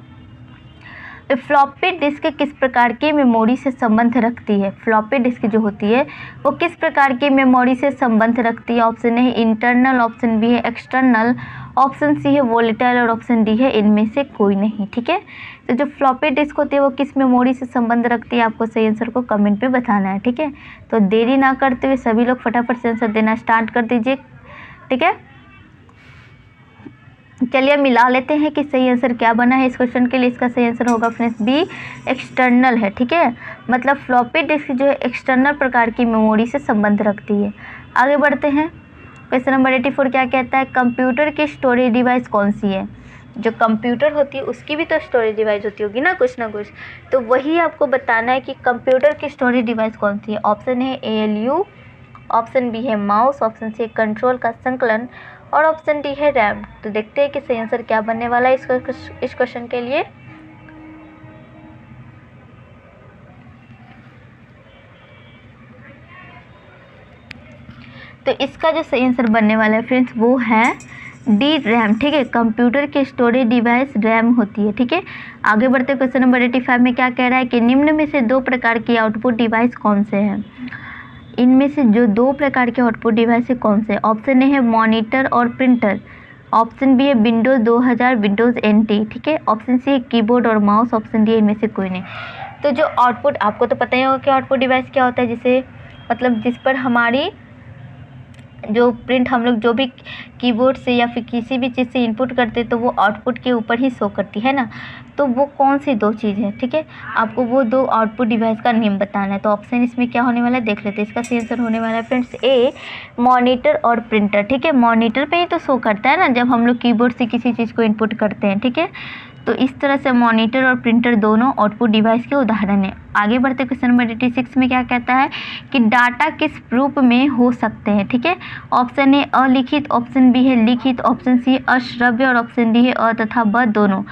फ्लॉपी डिस्क किस प्रकार की मेमोरी से संबंध रखती है। फ्लॉपी डिस्क जो होती है वो किस प्रकार की मेमोरी से संबंध रखती है। ऑप्शन ए है इंटरनल, ऑप्शन बी है एक्सटर्नल, ऑप्शन सी है वोलेटाइल और ऑप्शन डी है इनमें से कोई नहीं। ठीक है, तो जो फ्लॉपी डिस्क होती है वो किस मेमोरी से संबंध रखती है, आपको सही आंसर को कमेंट पे बताना है। ठीक है, तो देरी ना करते हुए सभी लोग फटाफट से आंसर देना स्टार्ट कर दीजिए। ठीक है, चलिए मिला लेते हैं कि सही आंसर क्या बना है इस क्वेश्चन के लिए। इसका सही आंसर होगा फ्रेंड्स बी एक्सटर्नल है। ठीक है, मतलब फ्लॉपी डिस्क जो है एक्सटर्नल प्रकार की मेमोरी से संबंध रखती है। आगे बढ़ते हैं, क्वेश्चन नंबर 84 क्या कहता है, कंप्यूटर की स्टोरेज डिवाइस कौन सी है। जो कंप्यूटर होती है उसकी भी तो स्टोरेज डिवाइस होती होगी ना कुछ, तो वही आपको बताना है कि कंप्यूटर की स्टोरेज डिवाइस कौन सी है। ऑप्शन है ALU, ऑप्शन बी है माउस, ऑप्शन सी कंट्रोल का संकलन और ऑप्शन डी है रैम। तो देखते हैं कि सही आंसर क्या बनने वाला है इस क्वेश्चन के लिए। तो इसका जो सही आंसर बनने वाला है फ्रेंड्स वो है डी रैम। ठीक है, कंप्यूटर की स्टोरेज डिवाइस रैम होती है। ठीक है, आगे बढ़ते क्वेश्चन नंबर 85 में क्या कह रहा है कि निम्न में से दो प्रकार की आउटपुट डिवाइस कौन से हैं। इनमें से जो दो प्रकार के आउटपुट डिवाइस है कौन से। ऑप्शन ए है मॉनिटर और प्रिंटर, ऑप्शन बी है विंडोज़ 2000 विंडोज़ NT। ठीक है, ऑप्शन सी है कीबोर्ड और माउस, ऑप्शन डी है इनमें से कोई नहीं। तो जो आउटपुट, आपको तो पता ही होगा कि आउटपुट डिवाइस क्या होता है, जिसे मतलब जिस पर हमारी जो प्रिंट हम लोग जो भी कीबोर्ड से या फिर किसी भी चीज़ से इनपुट करते तो वो आउटपुट के ऊपर ही शो करती है ना। तो वो कौन सी 2 चीज़ है, ठीक है, आपको वो 2 आउटपुट डिवाइस का नेम बताना है। तो ऑप्शन इसमें क्या होने वाला है देख लेते हैं। इसका सही आंसर होने वाला है फ्रेंड्स ए, मॉनिटर और प्रिंटर। ठीक है, मॉनिटर पे ही तो शो करता है ना जब हम लोग कीबोर्ड से किसी चीज़ को इनपुट करते हैं। ठीक है, तो इस तरह से मॉनिटर और प्रिंटर दोनों आउटपुट डिवाइस के उदाहरण हैं। आगे बढ़ते क्वेश्चन नंबर 86 में क्या कहता है कि डाटा किस रूप में हो सकते हैं। ठीक है, ऑप्शन ए अलिखित, ऑप्शन बी है लिखित, ऑप्शन सी अश्रव्य और ऑप्शन डी है अ तथा ब दोनों।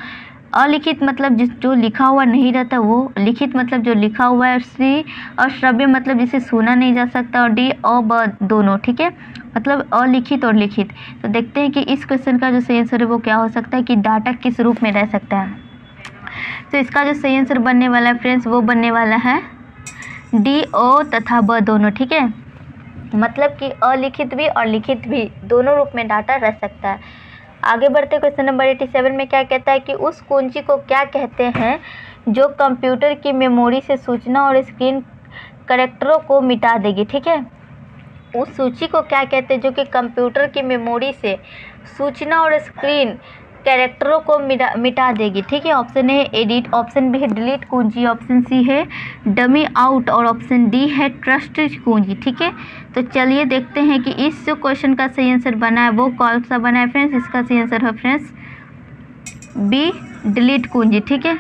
अलिखित मतलब जो लिखा हुआ नहीं रहता वो, लिखित मतलब जो लिखा हुआ है, सी अश्रव्य मतलब जिसे सुना नहीं जा सकता, और डी अ ब दोनों। ठीक है, मतलब अलिखित और लिखित। तो देखते हैं कि इस क्वेश्चन का जो सही आंसर है वो क्या हो सकता है कि डाटा किस रूप में रह सकता है। तो इसका जो सही आंसर बनने वाला है फ्रेंड्स वो बनने वाला है डी ओ तथा ब दोनों। ठीक है, मतलब कि अलिखित भी और लिखित भी दोनों रूप में डाटा रह सकता है। आगे बढ़ते क्वेश्चन नंबर 87 में क्या कहता है कि उस कुंजी को क्या कहते हैं जो कंप्यूटर की मेमोरी से सूचना और स्क्रीन कैरेक्टरों को मिटा देगी। ठीक है, उस सूची को क्या कहते हैं जो कि कंप्यूटर की मेमोरी से सूचना और स्क्रीन कैरेक्टरों को मिटा देगी। ठीक है, option A edit, option B है डिलीट कुंजी, ऑप्शन सी है डमी आउट और ऑप्शन डी है ट्रस्ट कुंजी। ठीक है, तो चलिए देखते हैं कि इस जो क्वेश्चन का सही आंसर बना है वो कौन सा बना है फ्रेंड्स। इसका सही आंसर है फ्रेंड्स बी डिलीट कुंजी। ठीक है,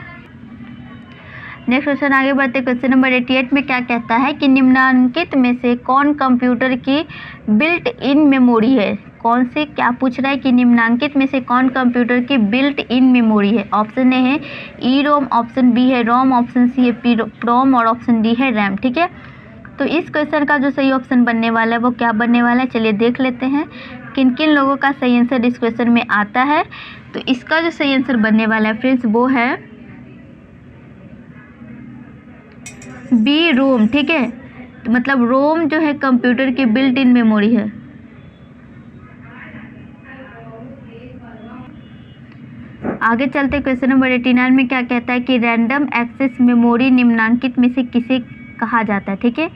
नेक्स्ट क्वेश्चन आगे बढ़ते क्वेश्चन नंबर 88 में क्या कहता है कि निम्नलिखित में से कौन कंप्यूटर की बिल्ट इन मेमोरी है। कौन से, क्या पूछ रहा है कि निम्नलिखित में से कौन कंप्यूटर की बिल्ट इन मेमोरी है। ऑप्शन ए है ई रोम, ऑप्शन बी है रोम, ऑप्शन सी है प्रोम और ऑप्शन डी है रैम। ठीक है, तो इस क्वेश्चन का जो सही ऑप्शन बनने वाला है वो क्या बनने वाला है, चलिए देख लेते हैं किन किन लोगों का सही आंसर इस क्वेश्चन में आता है। तो इसका जो सही आंसर बनने वाला है फ्रेंड्स वो है बी रोम। ठीक है, तो मतलब रोम जो है कंप्यूटर की बिल्ट इन मेमोरी है। आगे चलते क्वेश्चन नंबर 89 में क्या कहता है कि रैंडम एक्सेस मेमोरी निम्नलिखित में से किसे कहा जाता है। ठीक है,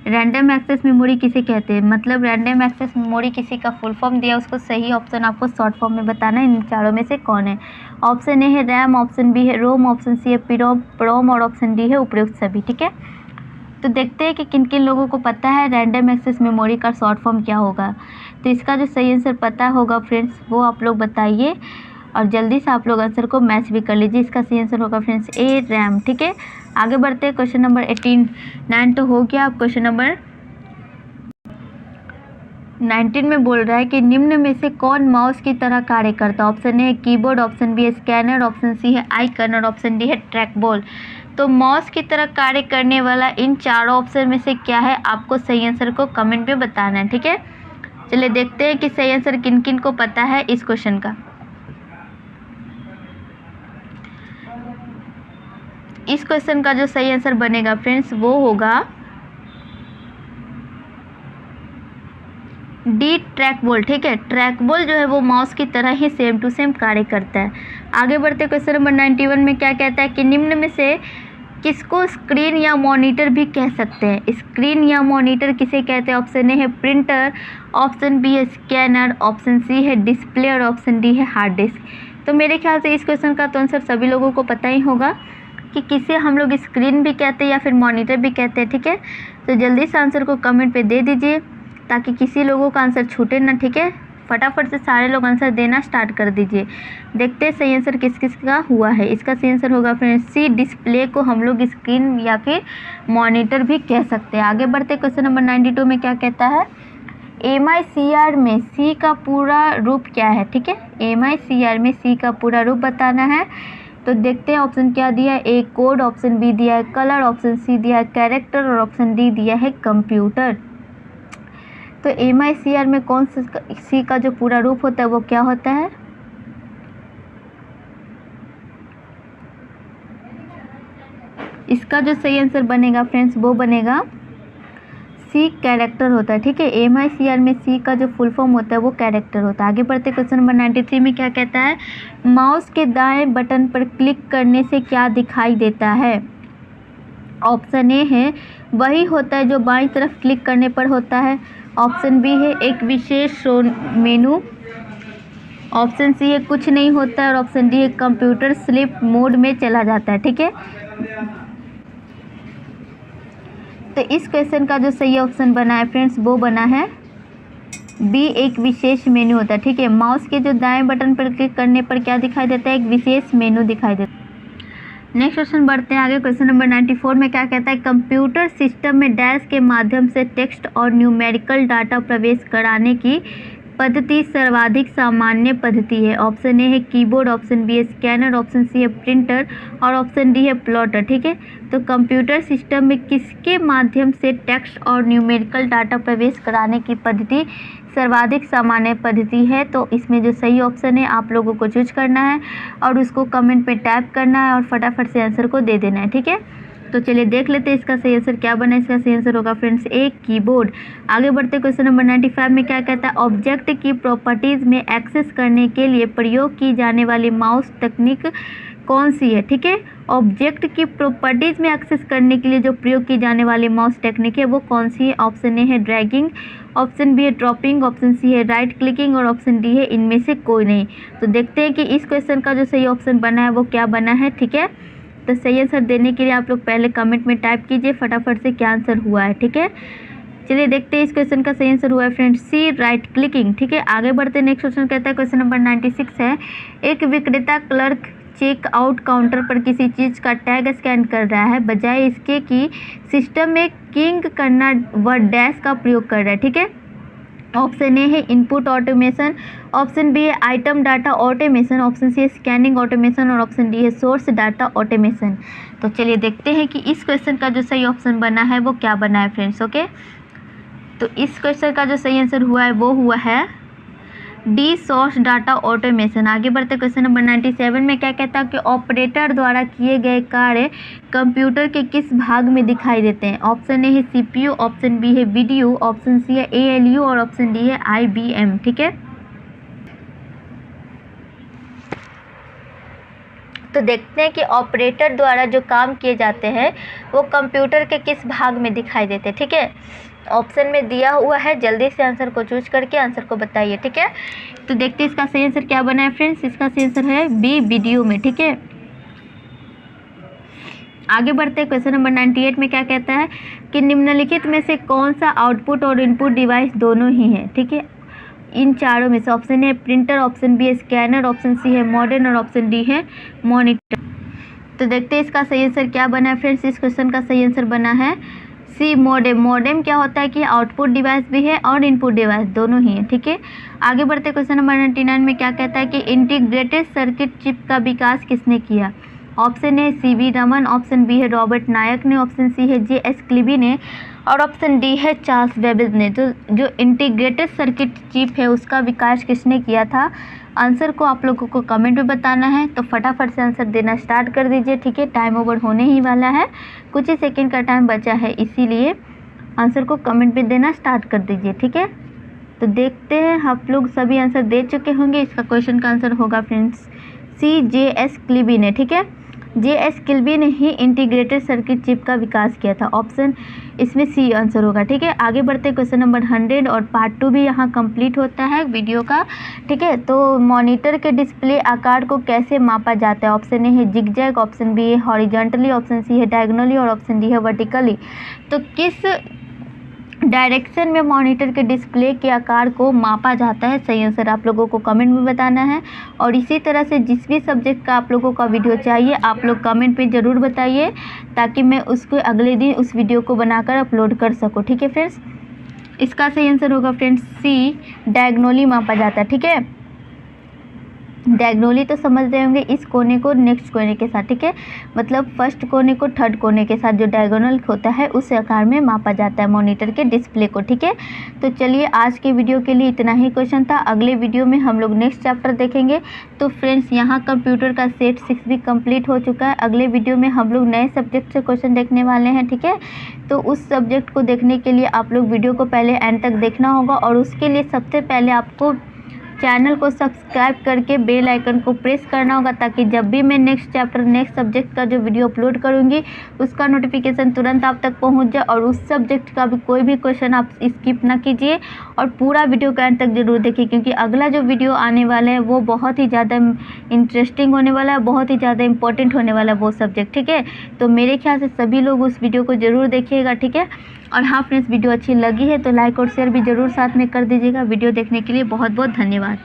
रैंडम एक्सेस मेमोरी किसे कहते हैं, मतलब रैंडम एक्सेस मेमोरी किसी का फुल फॉर्म दिया, उसको सही ऑप्शन आपको शॉर्ट फॉर्म में बताना है। इन चारों में से कौन है। ऑप्शन ए है रैम, ऑप्शन बी है रोम, ऑप्शन सी है प्रोम और ऑप्शन डी है उपयुक्त सभी। ठीक है, तो देखते हैं कि किन किन लोगों को पता है रैंडम एक्सेस मेमोरी का शॉर्ट फॉर्म क्या होगा। तो इसका जो सही आंसर पता होगा फ्रेंड्स वो आप लोग बताइए और जल्दी से आप लोग आंसर को मैच भी कर लीजिए। इसका सही आंसर होगा फ्रेंड्स ए रैम। ठीक है, आगे बढ़ते हैं क्वेश्चन नंबर 89 तो हो गया। अब क्वेश्चन नंबर 19 में बोल रहा है कि निम्न में से कौन माउस की तरह कार्य करता है। ऑप्शन ए है कीबोर्ड, ऑप्शन बी है स्कैनर, ऑप्शन सी है आइकन और ऑप्शन डी है ट्रैक बॉल। तो माउस की तरह कार्य करने वाला इन चारों ऑप्शन में से क्या है, आपको सही आंसर को कमेंट में बताना है। ठीक है, चलिए देखते हैं कि सही आंसर किन किन को पता है इस क्वेश्चन का। इस क्वेश्चन का जो सही आंसर बनेगा फ्रेंड्स वो होगा डी ट्रैक बॉल। ठीक है, ट्रैक बॉल जो है वो माउस की तरह ही सेम टू सेम कार्य करता है। आगे बढ़ते क्वेश्चन नंबर 91 में क्या कहता है कि निम्न में से किसको स्क्रीन या मॉनिटर भी कह सकते हैं। स्क्रीन या मॉनिटर किसे कहते हैं। ऑप्शन ए है प्रिंटर, ऑप्शन बी है स्कैनर, ऑप्शन सी है डिस्प्ले और ऑप्शन डी है हार्ड डिस्क। तो मेरे ख्याल से इस क्वेश्चन का तो आंसर सभी लोगों को पता ही होगा कि किसे हम लोग स्क्रीन भी कहते हैं या फिर मॉनिटर भी कहते हैं। ठीक है, तो जल्दी से आंसर को कमेंट पे दे दीजिए ताकि किसी लोगों का आंसर छूटे ना। ठीक है, फटाफट से सारे लोग आंसर देना स्टार्ट कर दीजिए। देखते हैं सही आंसर किस किस का हुआ है। इसका सही आंसर होगा फ्रेंड्स सी डिस्प्ले को हम लोग स्क्रीन या फिर मॉनिटर भी कह सकते हैं। आगे बढ़ते क्वेश्चन नंबर 92 में क्या कहता है MICR में सी का पूरा रूप क्या है। ठीक है, MICR में सी का पूरा रूप बताना है। तो देखते हैं ऑप्शन क्या दिया है, ए कोड, ऑप्शन बी दिया है कलर, ऑप्शन सी दिया है कैरेक्टर और ऑप्शन डी दिया है कंप्यूटर। तो MICR में कौन सी का जो पूरा रूप होता है वो क्या होता है। इसका जो सही आंसर बनेगा फ्रेंड्स वो बनेगा सी कैरेक्टर होता है। ठीक है, MICR में सी का जो फुल फॉर्म होता है वो कैरेक्टर होता है। आगे बढ़ते क्वेश्चन नंबर 93 में क्या कहता है माउस के दाएं बटन पर क्लिक करने से क्या दिखाई देता है। ऑप्शन ए है वही होता है जो बाईं तरफ क्लिक करने पर होता है। ऑप्शन बी है एक विशेष मेनू। ऑप्शन सी है कुछ नहीं होता है। और ऑप्शन डी है कंप्यूटर स्लीप मोड में चला जाता है। ठीक है, तो इस क्वेश्चन का जो सही ऑप्शन बना है फ्रेंड्स वो बना है बी, एक विशेष मेनू होता है। ठीक है, माउस के जो दाएं बटन पर क्लिक करने पर क्या दिखाई देता है, एक विशेष मेनू दिखाई देता है। नेक्स्ट क्वेश्चन बढ़ते हैं आगे। क्वेश्चन नंबर 94 में क्या कहता है, कंप्यूटर सिस्टम में डैश के माध्यम से टेक्स्ट और न्यूमेरिकल डाटा प्रवेश कराने की पद्धति सर्वाधिक सामान्य पद्धति है। ऑप्शन ए है कीबोर्ड, ऑप्शन बी है स्कैनर, ऑप्शन सी है प्रिंटर और ऑप्शन डी है प्लॉटर। ठीक है, तो कंप्यूटर सिस्टम में किसके माध्यम से टेक्स्ट और न्यूमेरिकल डाटा प्रवेश कराने की पद्धति सर्वाधिक सामान्य पद्धति है, तो इसमें जो सही ऑप्शन है आप लोगों को चूज करना है और उसको कमेंट पे टाइप करना है और फटाफट से आंसर को दे देना है। ठीक है, तो चलिए देख लेते हैं इसका सही आंसर क्या बना। इसका सही आंसर होगा फ्रेंड्स ए, कीबोर्ड। आगे बढ़ते क्वेश्चन नंबर 95 में क्या कहता है, ऑब्जेक्ट की प्रॉपर्टीज़ में एक्सेस करने के लिए प्रयोग की जाने वाली माउस तकनीक कौन सी है। ठीक है, ऑब्जेक्ट की प्रॉपर्टीज़ में एक्सेस करने के लिए जो प्रयोग की जाने वाली माउस टेक्निक है वो कौन सी है। ऑप्शन ए है ड्रैगिंग, ऑप्शन बी है ड्रॉपिंग, ऑप्शन सी है राइट क्लिकिंग और ऑप्शन डी है इनमें से कोई नहीं। तो देखते हैं कि इस क्वेश्चन का जो सही ऑप्शन बना है वो क्या बना है। ठीक है, तो सही आंसर देने के लिए आप लोग पहले कमेंट में टाइप कीजिए फटाफट से क्या आंसर हुआ है। ठीक है, चलिए देखते हैं इस क्वेश्चन का सही आंसर हुआ है फ्रेंड्स सी, राइट क्लिकिंग। ठीक है, आगे बढ़ते नेक्स्ट क्वेश्चन कहता है, क्वेश्चन नंबर 96 है, एक विक्रेता क्लर्क चेक आउट काउंटर पर किसी चीज़ का टैग स्कैन कर रहा है, बजाय इसके कि सिस्टम में किंग करना व डैश का प्रयोग कर रहा है। ठीक है, ऑप्शन ए है इनपुट ऑटोमेशन, ऑप्शन बी है item data automation, option C है स्कैनिंग ऑटोमेशन और ऑप्शन डी है सोर्स डाटा ऑटोमेशन। तो चलिए देखते हैं कि इस क्वेश्चन का जो सही ऑप्शन बना है वो क्या बना है फ्रेंड्स। ओके, तो इस क्वेश्चन का जो सही आंसर हुआ है वो हुआ है डी, सोर्स डाटा ऑटोमेशन। आगे बढ़ते क्वेश्चन नंबर 97 में क्या कहता है कि ऑपरेटर द्वारा किए गए कार्य कंप्यूटर के किस भाग में दिखाई देते हैं। ऑप्शन ए है सीपीयू, ऑप्शन बी है वीडीयू, ऑप्शन सी है एएलयू और ऑप्शन डी है आईबीएम। ठीक है, तो देखते हैं कि ऑपरेटर द्वारा जो काम किए जाते हैं वो कंप्यूटर के किस भाग में दिखाई देते हैं। ठीक है, ऑप्शन में दिया हुआ है, जल्दी से आंसर को चूज करके आंसर को बताइए। ठीक है, तो देखते हैं इसका सही आंसर क्या बना है फ्रेंड्स। इसका सही आंसर है बी, वीडियो में। ठीक है, आगे बढ़ते हैं क्वेश्चन नंबर 98 में क्या कहता है कि निम्नलिखित में से कौन सा आउटपुट और इनपुट डिवाइस दोनों ही है। ठीक है, इन चारों में से option A printer, option B है स्कैनर, ऑप्शन सी है मॉडेम और ऑप्शन डी है मॉनिटर। तो देखते हैं इसका सही आंसर क्या बना है फ्रेंड्स। इस क्वेश्चन का सही आंसर बना है सी, मॉडेम। मॉडेम क्या होता है कि आउटपुट डिवाइस भी है और इनपुट डिवाइस दोनों ही है। ठीक है, आगे बढ़ते क्वेश्चन नंबर 99 में क्या कहता है कि इंटीग्रेटेड सर्किट चिप का विकास किसने किया। Option A CV Raman, option B है रॉबर्ट नायक ने, ऑप्शन सी है जेएस क्लिबी ने और ऑप्शन डी है चार्ल्स बेबेज ने। तो जो इंटीग्रेटेड सर्किट चिप है उसका विकास किसने किया था, आंसर को आप लोगों को कमेंट में बताना है। तो फटाफट से आंसर देना स्टार्ट कर दीजिए। ठीक है, टाइम ओवर होने ही वाला है, कुछ ही सेकंड का टाइम बचा है, इसीलिए आंसर को कमेंट में देना स्टार्ट कर दीजिए। ठीक है, तो देखते हैं आप लोग सभी आंसर दे चुके होंगे। इसका क्वेश्चन का आंसर होगा फ्रेंड्स सी, जेएस क्लिबी ने। ठीक है, जेएस क्लिबी ने ही इंटीग्रेटेड सर्किट चिप का विकास किया था। ऑप्शन इसमें सी आंसर होगा। ठीक है, आगे बढ़ते क्वेश्चन नंबर 100 और पार्ट 2 भी यहाँ कंप्लीट होता है वीडियो का। ठीक है, तो मॉनिटर के डिस्प्ले आकार को कैसे मापा जाता है। ऑप्शन ए है जिगजैग, ऑप्शन बी है हॉरिजॉन्टली, ऑप्शन सी है डायगोनली और ऑप्शन डी है वर्टिकली। तो किस डायरेक्शन में मॉनिटर के डिस्प्ले के आकार को मापा जाता है, सही आंसर आप लोगों को कमेंट में बताना है। और इसी तरह से जिस भी सब्जेक्ट का आप लोगों का वीडियो चाहिए आप लोग कमेंट पे ज़रूर बताइए ताकि मैं उसको अगले दिन उस वीडियो को बनाकर अपलोड कर सकूं। ठीक है फ्रेंड्स, इसका सही आंसर होगा फ्रेंड्स सी, डायगोनली मापा जाता है। ठीक है, डायगोनली तो समझ रहे होंगे, इस कोने को नेक्स्ट कोने के साथ। ठीक है, मतलब फर्स्ट कोने को थर्ड कोने के साथ जो डायगोनल होता है उस आकार में मापा जाता है मॉनिटर के डिस्प्ले को। ठीक है, तो चलिए आज के वीडियो के लिए इतना ही क्वेश्चन था। अगले वीडियो में हम लोग नेक्स्ट चैप्टर देखेंगे। तो फ्रेंड्स यहाँ कंप्यूटर का सेट 6 भी कंप्लीट हो चुका है। अगले वीडियो में हम लोग नए सब्जेक्ट से क्वेश्चन देखने वाले हैं। ठीक है, तो उस सब्जेक्ट को देखने के लिए आप लोग वीडियो को पहले एंड तक देखना होगा और उसके लिए सबसे पहले आपको चैनल को सब्सक्राइब करके बेल आइकन को प्रेस करना होगा, ताकि जब भी मैं नेक्स्ट चैप्टर नेक्स्ट सब्जेक्ट का जो वीडियो अपलोड करूँगी उसका नोटिफिकेशन तुरंत आप तक पहुँच जाए। और उस सब्जेक्ट का भी कोई भी क्वेश्चन आप स्किप ना कीजिए और पूरा वीडियो के अंत तक ज़रूर देखिए, क्योंकि अगला जो वीडियो आने वाला है वो बहुत ही ज़्यादा इंटरेस्टिंग होने वाला है, बहुत ही ज़्यादा इंपॉर्टेंट होने वाला है वो सब्जेक्ट। ठीक है, तो मेरे ख्याल से सभी लोग उस वीडियो को ज़रूर देखिएगा। ठीक है, और हाँ फ्रेंड्स, वीडियो अच्छी लगी है तो लाइक और शेयर भी ज़रूर साथ में कर दीजिएगा। वीडियो देखने के लिए बहुत बहुत धन्यवाद।